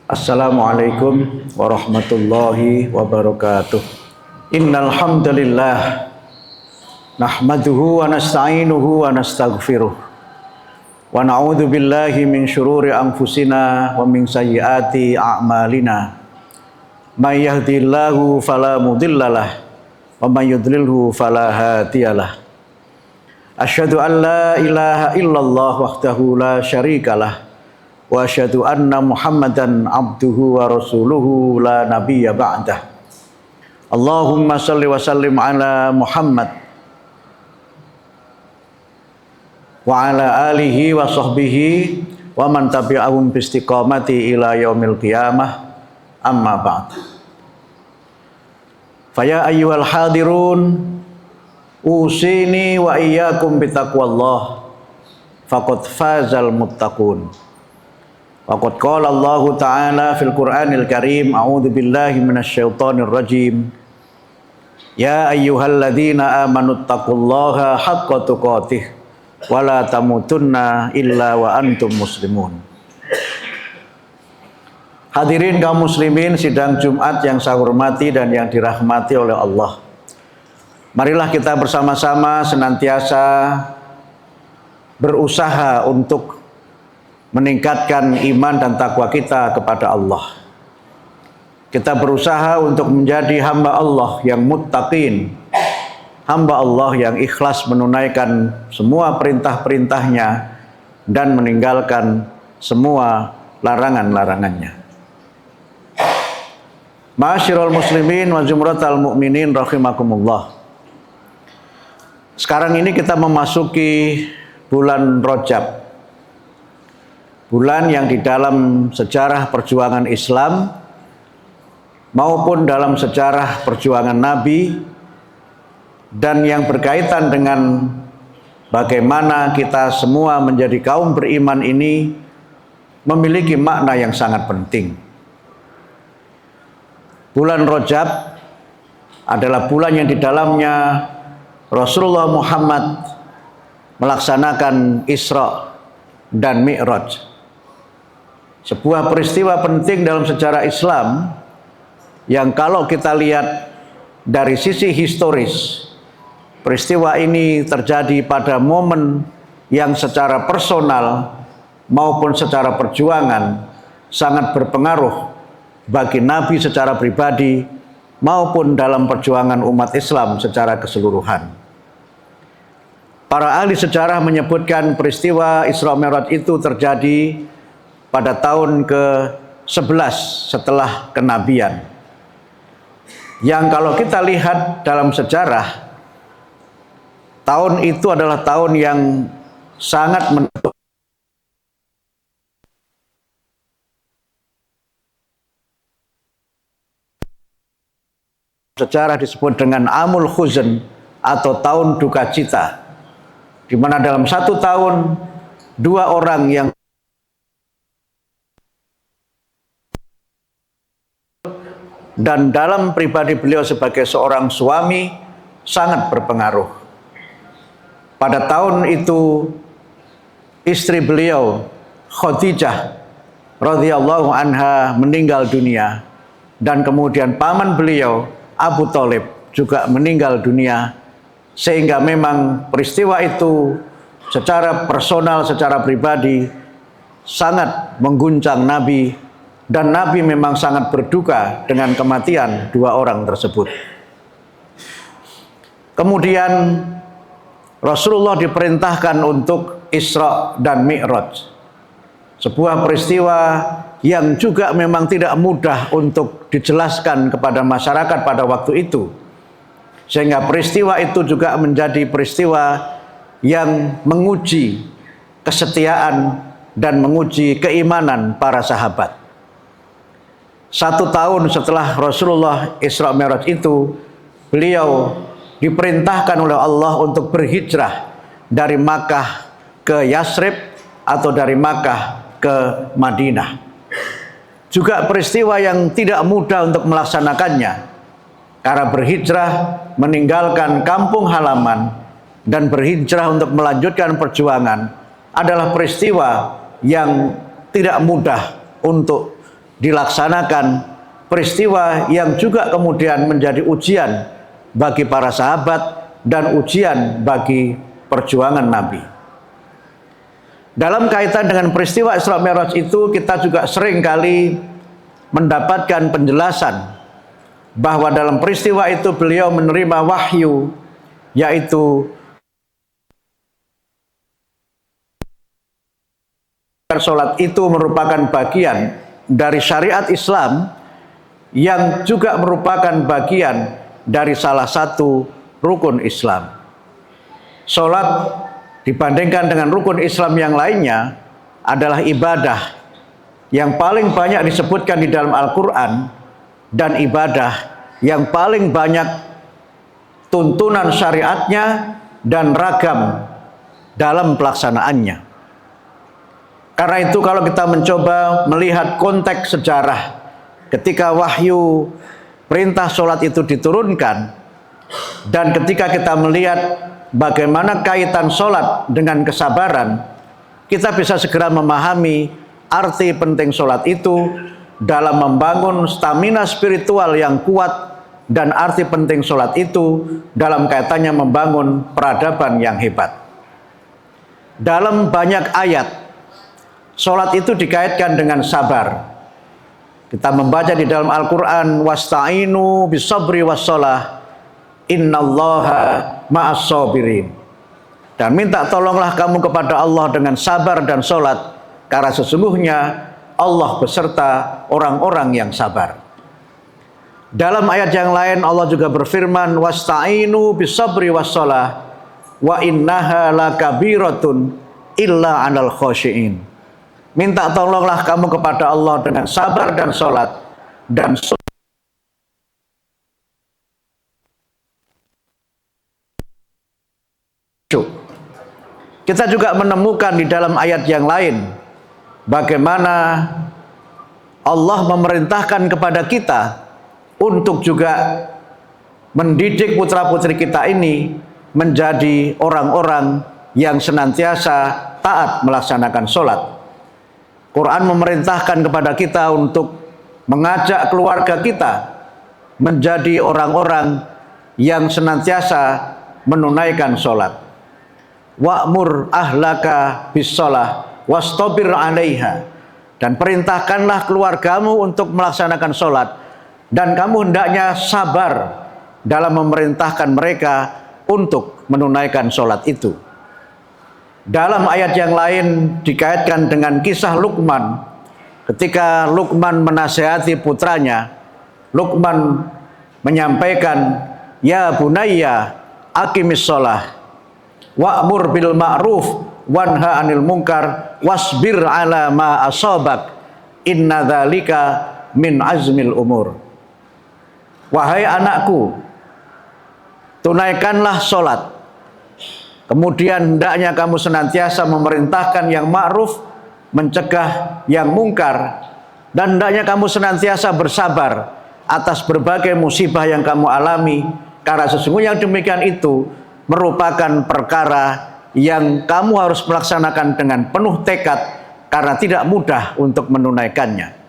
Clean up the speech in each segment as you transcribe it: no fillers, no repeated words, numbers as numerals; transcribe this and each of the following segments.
Assalamualaikum warahmatullahi wabarakatuh. Innal hamdalillah nahmaduhu wa nasta'inuhu wa nastaghfiruh wa na'udzu billahi min syururi anfusina wa min sayyiati a'malina. May yahdihillahu fala mudhillalah wa may yudlilhu fala hadiyalah. Asyhadu an la ilaha illallah wahdahu la syarikalah wa asyhadu anna Muhammadan abduhu wa rasuluhu la nabiyya ba'dah. Allahumma salli wa sallim ala Muhammad wa ala alihi wa sahbihi wa man tabi'ahum bi istiqamati ila yaumil qiyamah, amma ba'd. Faya ayyuhal hadirun usini wa iyyakum bi taqwallah faqad fazal muttaqun. Waqad qala Allah Ta'ala fil Qur'anil Karim, a'udzu billahi minasyaitonir rajim. Ya ayyuhalladzina amanu taqullaha haqqa tuqatih wa la tamutunna illa wa antum muslimun. Hadirin kaum muslimin sidang Jumat yang saya hormati dan yang dirahmati oleh Allah. Marilah kita bersama-sama senantiasa berusaha untuk meningkatkan iman dan takwa kita kepada Allah. Kita berusaha untuk menjadi hamba Allah yang muttaqin, hamba Allah yang ikhlas menunaikan semua perintah-perintahnya dan meninggalkan semua larangan-larangannya. Ma'asyiral muslimin wa zumratal mu'minin rahimakumullah. Sekarang ini kita memasuki bulan Rajab, bulan yang di dalam sejarah perjuangan Islam maupun dalam sejarah perjuangan Nabi dan yang berkaitan dengan bagaimana kita semua menjadi kaum beriman ini memiliki makna yang sangat penting. Bulan Rajab adalah bulan yang di dalamnya Rasulullah Muhammad melaksanakan Isra dan Mi'raj. Sebuah peristiwa penting dalam sejarah Islam yang kalau kita lihat dari sisi historis, peristiwa ini terjadi pada momen yang secara personal maupun secara perjuangan sangat berpengaruh bagi Nabi secara pribadi maupun dalam perjuangan umat Islam secara keseluruhan. Para ahli sejarah menyebutkan peristiwa Isra Mi'raj itu terjadi pada tahun ke-11 setelah kenabian. Yang kalau kita lihat dalam sejarah, tahun itu adalah tahun yang sangat menentukan. Sejarah disebut dengan Amul Huzn atau tahun duka cita, di mana dalam satu tahun dua orang yang dan dalam pribadi beliau sebagai seorang suami sangat berpengaruh. Pada tahun itu istri beliau Khadijah radhiyallahu anha meninggal dunia dan kemudian paman beliau Abu Thalib juga meninggal dunia, sehingga memang peristiwa itu secara personal, secara pribadi sangat mengguncang Nabi. Dan Nabi memang sangat berduka dengan kematian dua orang tersebut. Kemudian Rasulullah diperintahkan untuk Isra dan Mi'raj. Sebuah peristiwa yang juga memang tidak mudah untuk dijelaskan kepada masyarakat pada waktu itu. Sehingga peristiwa itu juga menjadi peristiwa yang menguji kesetiaan dan menguji keimanan para sahabat. 1 tahun setelah Rasulullah Isra Mi'raj itu, beliau diperintahkan oleh Allah untuk berhijrah dari Makkah ke Yasrib atau dari Makkah ke Madinah. Juga peristiwa yang tidak mudah untuk melaksanakannya, karena berhijrah meninggalkan kampung halaman dan berhijrah untuk melanjutkan perjuangan adalah peristiwa yang tidak mudah untuk dilaksanakan peristiwa yang juga kemudian menjadi ujian bagi para sahabat dan ujian bagi perjuangan Nabi. Dalam kaitan dengan peristiwa Isra Mi'raj itu, kita juga sering kali mendapatkan penjelasan bahwa dalam peristiwa itu beliau menerima wahyu, yaitu sholat itu merupakan bagian dari syariat Islam yang juga merupakan bagian dari salah satu rukun Islam. Sholat dibandingkan dengan rukun Islam yang lainnya adalah ibadah yang paling banyak disebutkan di dalam Al-Quran dan ibadah yang paling banyak tuntunan syariatnya dan ragam dalam pelaksanaannya. Karena itu kalau kita mencoba melihat konteks sejarah ketika wahyu perintah sholat itu diturunkan, dan ketika kita melihat bagaimana kaitan sholat dengan kesabaran, kita bisa segera memahami arti penting sholat itu dalam membangun stamina spiritual yang kuat, dan arti penting sholat itu dalam kaitannya membangun peradaban yang hebat. Dalam banyak ayat, sholat itu dikaitkan dengan sabar. Kita membaca di dalam Al-Quran, wasta'inu bisabri wassalah, innallaha ma'as sabirin. Dan minta tolonglah kamu kepada Allah dengan sabar dan sholat, karena sesungguhnya Allah beserta orang-orang yang sabar. Dalam ayat yang lain Allah juga berfirman, wasta'inu bisabri wassalah, wa innaha lakabiratun illa 'alal khashiin. Minta tolonglah kamu kepada Allah dengan sabar dan sholat, dan kita juga menemukan di dalam ayat yang lain bagaimana Allah memerintahkan kepada kita untuk juga mendidik putra-putri kita ini menjadi orang-orang yang senantiasa taat melaksanakan sholat. Quran memerintahkan kepada kita untuk mengajak keluarga kita menjadi orang-orang yang senantiasa menunaikan sholat. Wa'mur ahlaka bis-sholah wastabir 'alaiha. Dan perintahkanlah keluargamu untuk melaksanakan sholat, dan kamu hendaknya sabar dalam memerintahkan mereka untuk menunaikan sholat itu. Dalam ayat yang lain dikaitkan dengan kisah Luqman. Ketika Luqman menasihati putranya, Luqman menyampaikan, ya bunayya aqimis sholah wa'mur bil ma'ruf wanha 'anil munkar wasbir 'ala ma asabak inna dzalika min azmil umur. Wahai anakku, tunaikanlah sholat, kemudian hendaknya kamu senantiasa memerintahkan yang ma'ruf, mencegah yang mungkar, dan hendaknya kamu senantiasa bersabar atas berbagai musibah yang kamu alami, karena sesungguhnya demikian itu merupakan perkara yang kamu harus melaksanakan dengan penuh tekad, karena tidak mudah untuk menunaikannya.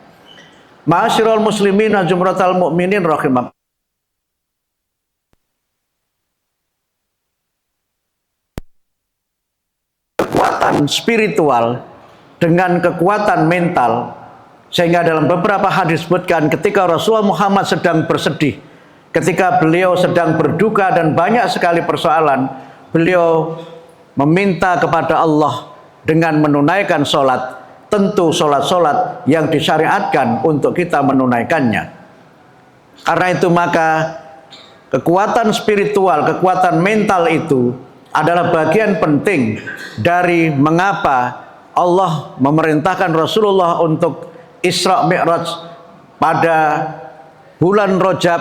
Ma'asyiral muslimin wa jumratal mu'minin rahimakumullah. Kekuatan spiritual dengan kekuatan mental, sehingga dalam beberapa hadis disebutkan ketika Rasulullah Muhammad sedang bersedih, ketika beliau sedang berduka dan banyak sekali persoalan, beliau meminta kepada Allah dengan menunaikan sholat, tentu sholat-sholat yang disyariatkan untuk kita menunaikannya. Karena itu maka kekuatan spiritual, kekuatan mental itu adalah bagian penting dari mengapa Allah memerintahkan Rasulullah untuk Isra Mi'raj pada bulan Rajab,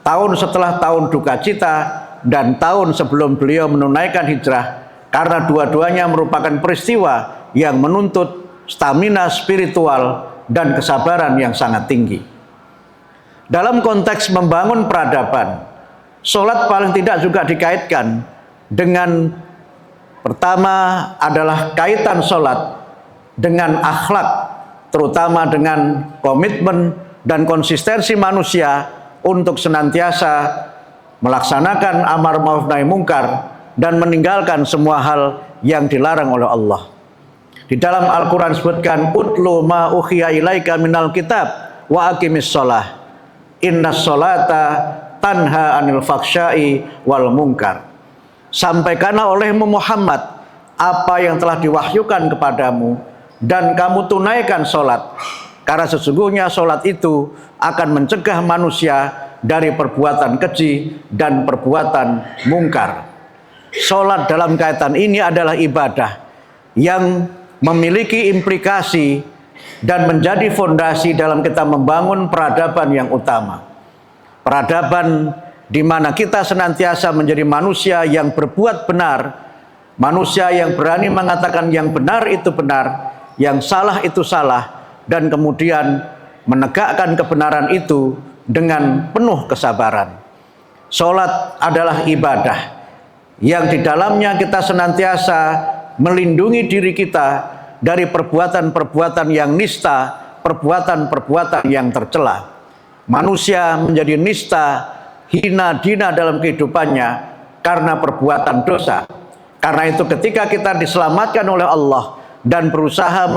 tahun setelah tahun duka cita dan tahun sebelum beliau menunaikan hijrah, karena dua-duanya merupakan peristiwa yang menuntut stamina spiritual dan kesabaran yang sangat tinggi. Dalam konteks membangun peradaban, sholat paling tidak juga dikaitkan dengan, pertama adalah kaitan sholat dengan akhlak terutama dengan komitmen dan konsistensi manusia untuk senantiasa melaksanakan amar ma'ruf nahi mungkar dan meninggalkan semua hal yang dilarang oleh Allah. Di dalam Al-Quran disebutkan, utlu ma uhiya ilaika minal kitab wa aqimis sholah innas sholata tanha anil faksya'i wal munkar. Sampaikanlah olehmu Muhammad apa yang telah diwahyukan kepadamu dan kamu tunaikan sholat, karena sesungguhnya sholat itu akan mencegah manusia dari perbuatan keji dan perbuatan mungkar. Sholat dalam kaitan ini adalah ibadah yang memiliki implikasi dan menjadi fondasi dalam kita membangun peradaban yang utama. Peradaban di mana kita senantiasa menjadi manusia yang berbuat benar, manusia yang berani mengatakan yang benar itu benar, yang salah itu salah, dan kemudian menegakkan kebenaran itu dengan penuh kesabaran. Sholat adalah ibadah yang di dalamnya kita senantiasa melindungi diri kita dari perbuatan-perbuatan yang nista, perbuatan-perbuatan yang tercela. Manusia menjadi nista, hina dina dalam kehidupannya karena perbuatan dosa. Karena itu ketika kita diselamatkan oleh Allah dan berusaha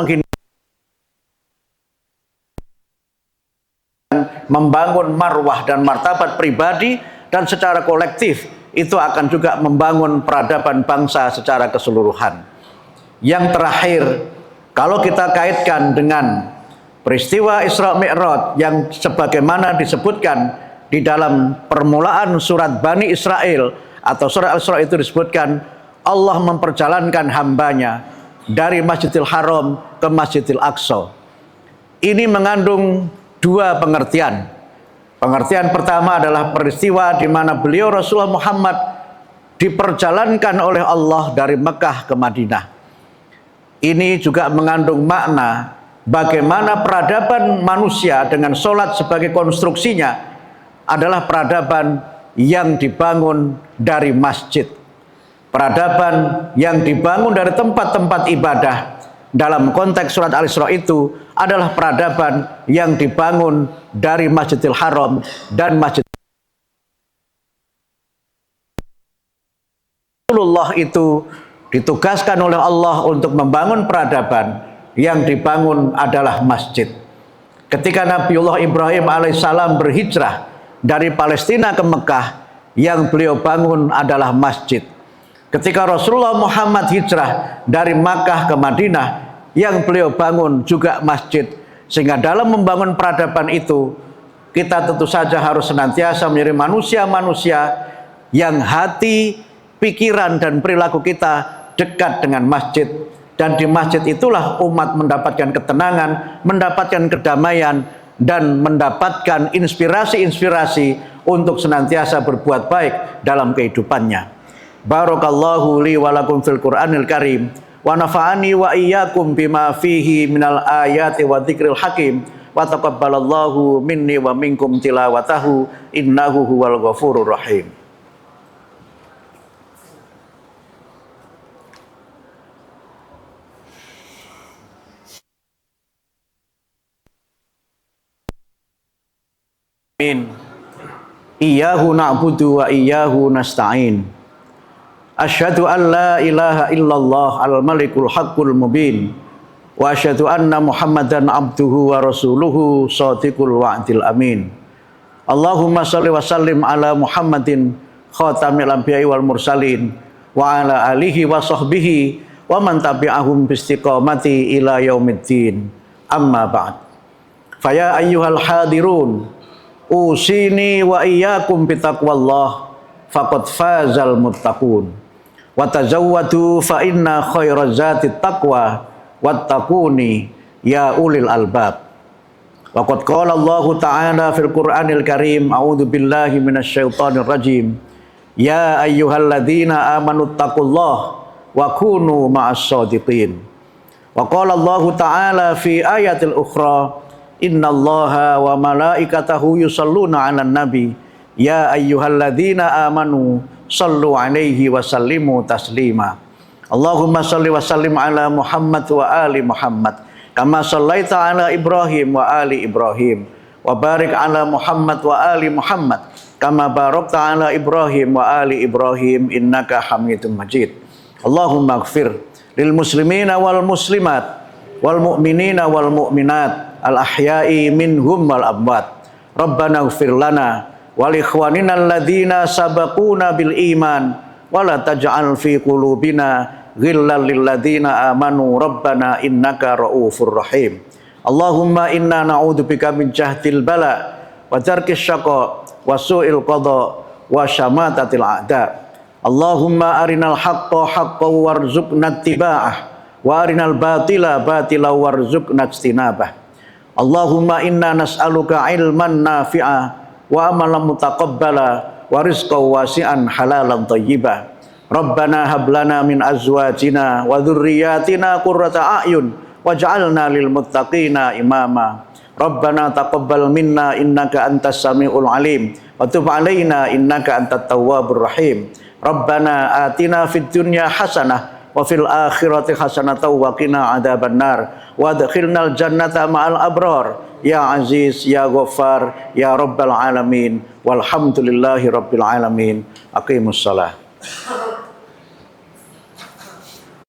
membangun marwah dan martabat pribadi dan secara kolektif, itu akan juga membangun peradaban bangsa secara keseluruhan. Yang terakhir, kalau kita kaitkan dengan peristiwa Isra Mi'raj yang sebagaimana disebutkan di dalam permulaan surat Bani Israel atau surat Al-Isra, itu disebutkan Allah memperjalankan hambanya dari Masjidil Haram ke Masjidil Aqsa. Ini mengandung dua pengertian. Pengertian pertama adalah peristiwa di mana beliau Rasulullah Muhammad diperjalankan oleh Allah dari Mekah ke Madinah. Ini juga mengandung makna bagaimana peradaban manusia dengan sholat sebagai konstruksinya adalah peradaban yang dibangun dari masjid. Peradaban yang dibangun dari tempat-tempat ibadah dalam konteks surat Al-Isra itu adalah peradaban yang dibangun dari Masjidil Haram dan Masjid Rasulullah itu ditugaskan oleh Allah untuk membangun peradaban yang dibangun adalah masjid. Ketika Nabiullah Ibrahim alaihissalam berhijrah dari Palestina ke Mekah, yang beliau bangun adalah masjid. Ketika Rasulullah Muhammad hijrah dari Makkah ke Madinah, yang beliau bangun juga masjid. Sehingga dalam membangun peradaban itu, kita tentu saja harus senantiasa menjadi manusia-manusia yang hati, pikiran, dan perilaku kita dekat dengan masjid. Dan di masjid itulah umat mendapatkan ketenangan, mendapatkan kedamaian, dan mendapatkan inspirasi-inspirasi untuk senantiasa berbuat baik dalam kehidupannya. Barakallahu li wa lakum fil Qur'anil Karim wa nafa'ani wa iyyakum bima fihi minal ayati wa dzikril hakim wa taqabbalallahu minni wa minkum tilawatahu innahu huwal ghafurur rahim. Iyyahu na'budu wa iyyahu nasta'in. Asyhadu an la ilaha illallah al-malikul haqqul mubin wa asyhadu anna Muhammadan abduhu wa rasuluhu shadiqul wa'dil amin. Allahumma shalli wa sallim ala Muhammadin khatamil anbiya'i wal mursalin wa ala alihi wa sahbihi wa man tabi'ahum biistiqamati ila yaumiddin. Amma ba'd. Faya ayyuhal hadirun, usini wa iyyakum bitaqwallah faqad fazal muttaqun wa tazawwadu fa inna khairaz zati taqwa wattaquni ya ulil albab. Wa qad qala Allah ta'ala fil Qur'anil Karim, a'udzu billahi minasyaitonir rajim, ya ayyuhalladzina amanu taqullaha wa kunu ma'as shadiqin. Wa qala Allah ta'ala fi ayatil ukhra, innallaha wa malaikatahu yusalluna 'alan nabi ya ayyuhalladzina amanu sallu 'alaihi wa sallimu taslima. Allahumma salli wa sallim ala Muhammad wa ali Muhammad kama shallaita ala Ibrahim wa ali Ibrahim, wa barik ala Muhammad wa ali Muhammad kama barakta ala Ibrahim wa ali Ibrahim innaka Hamidum Majid. Allahumma ighfir lil muslimina wal muslimat wal mu'minina wal mu'minat al ahya'i minhum wal amwat. Rabbana ighfir lana wa li ikhwanina alladhina sabaquna bil iman wa la taj'al fi qulubina ghillan lil ladzina amanu rabbana innaka raufur rahim. Allahumma inna na'udzubika min jahdil bala wa tarkis syaqa wa su'il qada wa syamatatil a'da. Allahumma arinal haqqa haqqan warzuqna ittiba'ah wa arinal batila batila warzuqna ijtinabah. Allahumma inna nas'aluka ilman nafi'a wa amalan mutaqabbala wa rizqan wasi'an halalan thayyibah. Rabbana hab lana min azwajina wa dhurriyyatina qurrata a'yun waj'alna lil muttaqina imama. Rabbana taqabbal minna innaka antas samiul alim wa tub alaina innaka antat tawwabur rahim. Rabbana atina fid dunya hasanah wa fil akhirati hasanatan wa qina adzabannar wa adkhilnal jannata ma'al abrar ya aziz ya ghaffar ya rabbal alamin walhamdulillahi rabbil alamin. Aqimussalah.